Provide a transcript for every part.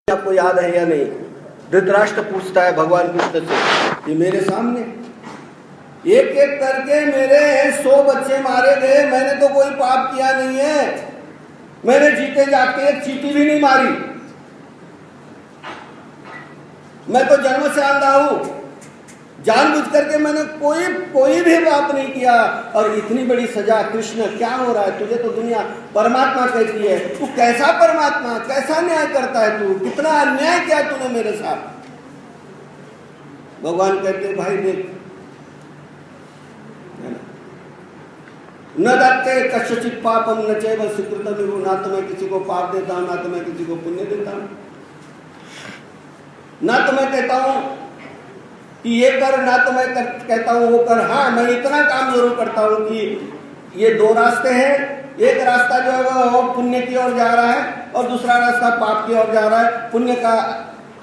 आपको याद है या नहीं? धृतराष्ट्र पूछता है भगवान कृष्ण से कि मेरे सामने एक एक करके मेरे 100 बच्चे मारे गए, मैंने तो कोई पाप किया नहीं है, मैंने जीते जाके एक चींटी भी नहीं मारी, मैं तो जन्म से अंधा हूं, जानबूझ करके मैंने कोई भी पाप नहीं किया, और इतनी बड़ी सजा। कृष्ण क्या हो रहा है? तुझे तो दुनिया परमात्मा कहती है, तू कैसा परमात्मा, कैसा न्याय करता है? तू कितना अन्याय किया तूने मेरे साथ। भगवान कहते भाई देख, न दत्ते कस्यचित् पापम न चैव सुकृतमिव, ना तो मैं किसी को पाप देता हूं, ना तो मैं किसी को पुण्य देता हूं, ना तो मैं कहता हूं कि ये कर, ना तो मैं कहता हूं वो कर। हाँ, मैं इतना काम जरूर करता हूं कि ये दो रास्ते हैं, एक रास्ता जो है वो पुण्य की ओर जा रहा है और दूसरा रास्ता पाप की ओर जा रहा है। पुण्य का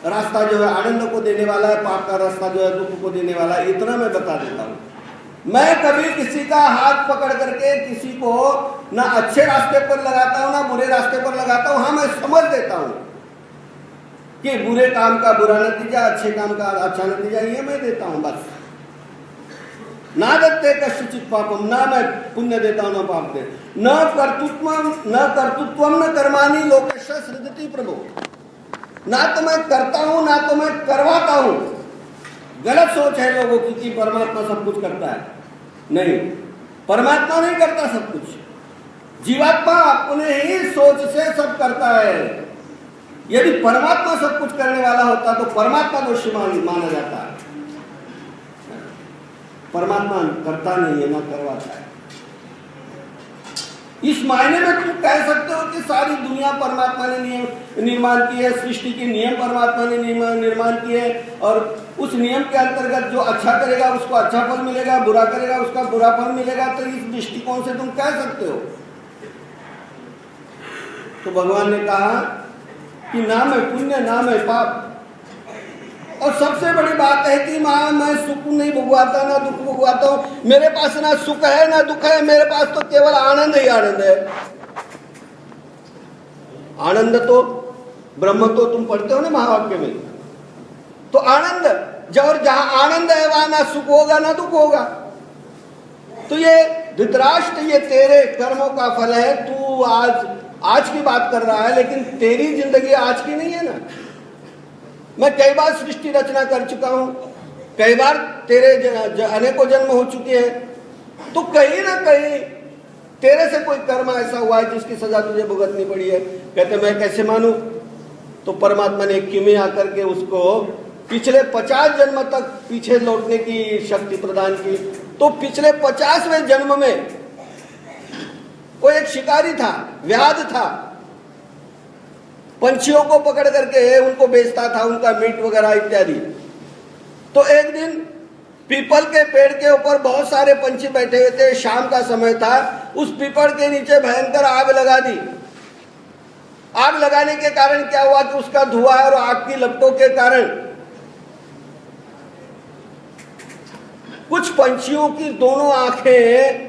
रास्ता जो है आनंद को देने वाला है, पाप का रास्ता जो है दुख को देने वाला है। इतना मैं बता देता हूं। मैं कभी किसी का हाथ पकड़ करके किसी को ना अच्छे रास्ते पर लगाता हूं ना बुरे रास्ते पर लगाता हूं। हाँ, मैं समझ देता हूं कि बुरे काम का बुरा नतीजा, अच्छे काम का अच्छा नतीजा, ये मैं देता हूं बस। ना दत्ते कस्यचित् पापम, ना मैं पुण्य देता हूं ना पाप दे। न कर्तृत्वम न कर्माणि लोकस्य सृजति प्रभु, ना तो मैं करता हूं ना तो मैं करवाता हूं। गलत सोच है लोगों की कि परमात्मा सब कुछ करता है। नहीं, परमात्मा नहीं करता सब कुछ, जीवात्मा अपने ही सोच से सब करता है। यदि परमात्मा सब कुछ करने वाला होता तो परमात्मा दोषी माना जाता है। परमात्मा करता नहीं है, ना करवाता है। इस मायने में तुम कह सकते हो कि सारी दुनिया परमात्मा ने निर्माण की है, सृष्टि के नियम परमात्मा ने निर्माण किए, और उस नियम के अंतर्गत जो अच्छा करेगा उसको अच्छा फल मिलेगा, बुरा करेगा उसका बुरा फल मिलेगा। तो इस दृष्टिकोण से तुम कह सकते हो। तो भगवान ने कहा कि ना मैं पुण्य ना मैं पाप, और सबसे बड़ी बात है कि मैं सुख नहीं भुगवाता ना दुख भुगवाता हूं। मेरे पास ना सुख है ना दुख है, मेरे पास तो केवल आनंद ही आनंद है। आनंद तो ब्रह्म तो तुम पढ़ते हो ना महावाक्य में, तो आनंद जहां आनंद है वहां ना सुख होगा ना दुख होगा। तो ये धृतराष्ट्र, ये तेरे कर्मों का फल है। तू आज की बात कर रहा है, लेकिन तेरी जिंदगी आज की नहीं है ना। मैं कई बार सृष्टि रचना कर चुका हूं, कई बार तेरे अनेकों जन्म हो चुके हैं। तो कहीं ना कहीं तेरे से कोई कर्म ऐसा हुआ है जिसकी सजा तुझे भुगतनी पड़ी है। कहते मैं कैसे मानूं? तो परमात्मा ने किमी आकर के उसको पिछले 50 जन्म तक पीछे लौटने की शक्ति प्रदान की। तो पिछले 50वें जन्म में वो एक शिकारी था, व्याध था, पंछियों को पकड़ करके उनको बेचता था, उनका मीट वगैरह इत्यादि। तो एक दिन पीपल के पेड़ के ऊपर बहुत सारे पंछी बैठे हुए थे, शाम का समय था। उस पीपल के नीचे भयंकर आग लगा दी। आग लगाने के कारण क्या हुआ कि उसका धुआं और आग की लपटों के कारण कुछ पंछियों की दोनों आंखें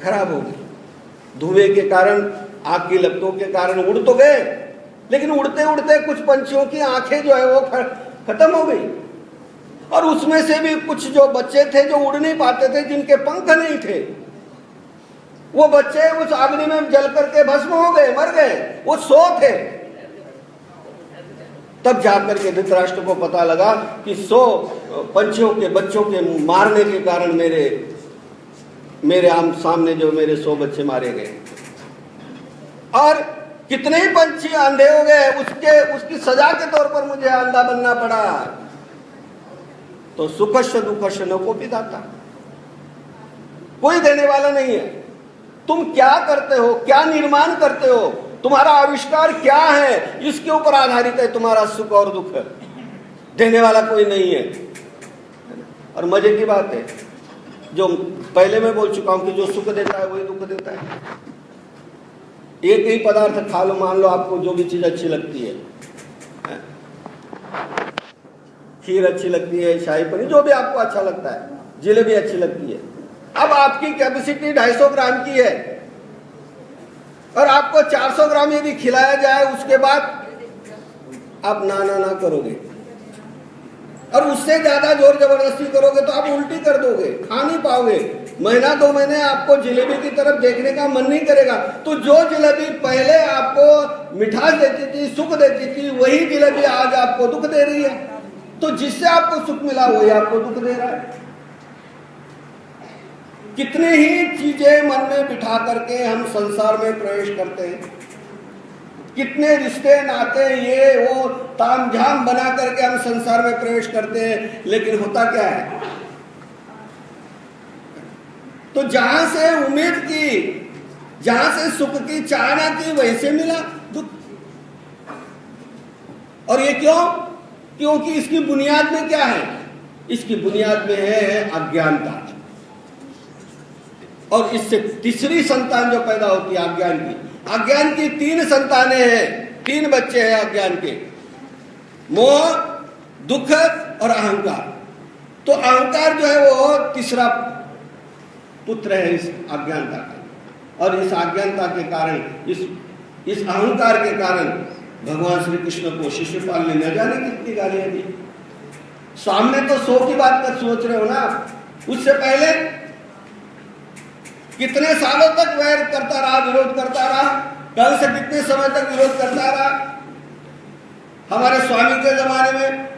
खराब हो गई। धुएं के कारण, आग की लपटों के कारण उड़ तो गए, लेकिन उड़ते उड़ते कुछ पंछियों की आंखें जो है वो खत्म हो गई। और उसमें से भी कुछ जो बच्चे थे जो उड़ नहीं पाते थे, जिनके पंख नहीं थे, वो बच्चे उस अग्नि में जल करके भस्म हो गए, मर गए, वो सो थे। तब जाकर के धृतराष्ट्र को पता लगा कि 100 पंछियों के बच्चों के मारने के कारण मेरे सामने जो मेरे 100 बच्चे मारे गए, और कितने ही पंछी अंधे हो गए, उसकी सजा के तौर पर मुझे अंधा बनना पड़ा। तो सुखस्य दुखस्य न कोपि दाता, कोई देने वाला नहीं है। तुम क्या करते हो, क्या निर्माण करते हो, तुम्हारा आविष्कार क्या है, इसके ऊपर आधारित है तुम्हारा सुख और दुख। देने वाला कोई नहीं है। और मजे की बात है, जो पहले मैं बोल चुका हूं कि जो सुख देता है वही दुख देता है। एक ही पदार्थ खा लो, मान लो आपको जो भी चीज अच्छी लगती है, खीर अच्छी लगती है, शाही पनीर, जो भी आपको अच्छा लगता है, जलेबी अच्छी लगती है। अब आपकी कैपेसिटी 250 ग्राम की है और आपको 400 ग्राम यदि खिलाया जाए, उसके बाद आप ना ना ना करोगे, और उससे ज्यादा जोर जबरदस्ती करोगे तो आप उल्टी कर दोगे, खा नहीं पाओगे। महीना 2 महीने आपको जलेबी की तरफ देखने का मन नहीं करेगा। तो जो जलेबी पहले आपको मिठास देती थी, सुख देती थी, वही जलेबी आज आपको दुख दे रही है। तो जिससे आपको सुख मिला वही आपको दुख दे रहा है। कितने ही चीजें मन में बिठा करके हम संसार में प्रवेश करते हैं, कितने रिश्ते नाते ये वो तामझाम बना करके हम संसार में प्रवेश करते हैं, लेकिन होता क्या है? तो जहां से उम्मीद की, जहां से सुख की चाहना की, वहीं से मिला दुख। और ये क्यों? क्योंकि इसकी बुनियाद में क्या है? इसकी बुनियाद में है अज्ञानता। और इससे तीसरी संतान जो पैदा होती है अज्ञान की। अज्ञान की 3 संतानें हैं, 3 बच्चे हैं अज्ञान के, मोह, दुख और अहंकार। तो अहंकार जो है वो तीसरा पुत्र है इस अज्ञानता का। और इस अज्ञानता के कारण, इस अहंकार के कारण भगवान श्री कृष्ण को शिशुपाल ने न जाने कितनी गालियां दी। सामने तो 100 की बात कर सोच रहे हो ना, उससे पहले कितने सालों तक वैर करता रहा, विरोध करता रहा। कल से कितने समय तक विरोध करता रहा। हमारे स्वामी के जमाने में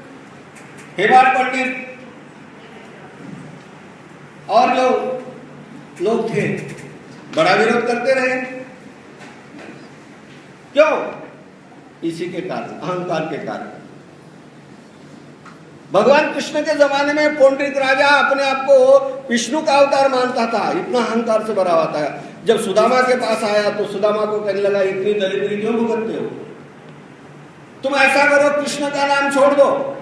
हेबाड़ पंडित और जो लोग थे बड़ा विरोध करते रहे। क्यों? इसी के कारण, अहंकार के कारण। भगवान कृष्ण के जमाने में पौंड्रिक राजा अपने आप को विष्णु का अवतार मानता था, इतना अहंकार से भरा हुआ था। जब सुदामा के पास आया तो सुदामा को कहने लगा, इतनी दरिद्री क्यों भुगतते हो? तुम ऐसा करो, कृष्ण का नाम छोड़ दो,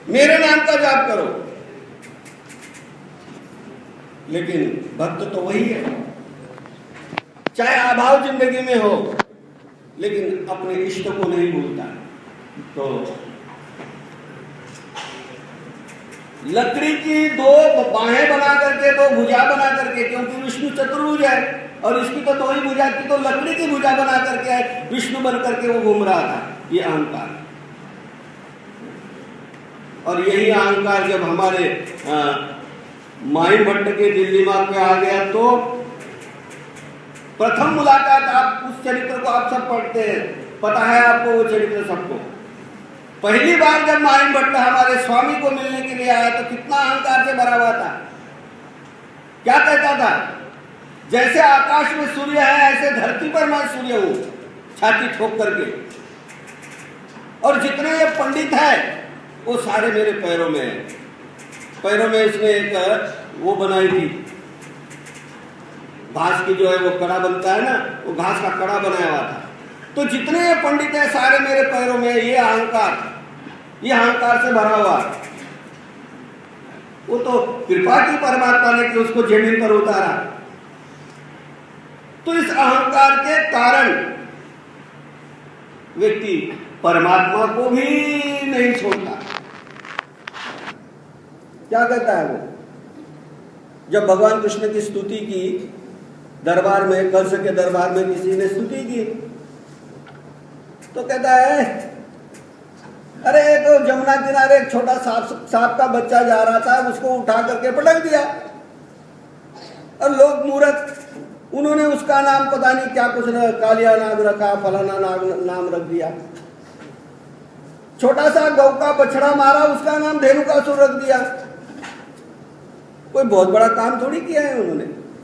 मेरे नाम का जाप करो। लेकिन भक्त तो वही है, चाहे अभाव जिंदगी में हो, लेकिन अपने इष्ट को नहीं भूलता। तो लकड़ी की 2 बाहें बना करके, 2 भुजा बना करके, क्योंकि विष्णु चतुर्भुज है और इसकी तो 2 ही भुजा थी, तो लकड़ी की भुजा बना करके विष्णु बन करके वो घूम रहा था। ये अहंकार। और यही अहंकार जब हमारे माइन भट्ट के दिल दिमाग में आ गया तो प्रथम मुलाकात, आप उस चरित्र को आप सब पढ़ते हैं, पता है आपको वो चरित्र सबको। पहली बार जब माइन भट्ट हमारे स्वामी को मिलने के लिए आया तो कितना अहंकार से भरा हुआ था। क्या कहता था? जैसे आकाश में सूर्य है ऐसे धरती पर मैं सूर्य हूं, छाती ठोक करके। और जितने ये पंडित हैं वो सारे मेरे पैरों में हैं। पैरों में इसने एक वो बनाई थी, घास की जो है वो कड़ा बनता है ना, वो घास का कड़ा बनाया हुआ था। तो जितने ये पंडित हैं सारे मेरे पैरों में। ये अहंकार से भरा हुआ। वो तो कृपा की परमात्मा ने कि उसको जमीन पर उतारा। तो इस अहंकार के कारण व्यक्ति परमात्मा को भी नहीं छोड़ता। क्या कहता है वो? जब भगवान कृष्ण की स्तुति की दरबार में, कंस के दरबार में किसी ने स्तुति की तो कहता है, अरे तो जमुना किनारे एक छोटा सांप का बच्चा जा रहा था, उसको उठा करके पटक दिया। और लोग मूर्ख, उन्होंने उसका नाम पता नहीं क्या कुछ कालिया नाग रखा, फलाना नाम रख दिया। छोटा सा गौ का बछड़ा मारा, उसका नाम धेनुकासुर रख दिया। कोई बहुत बड़ा काम थोड़ी किया है उन्होंने।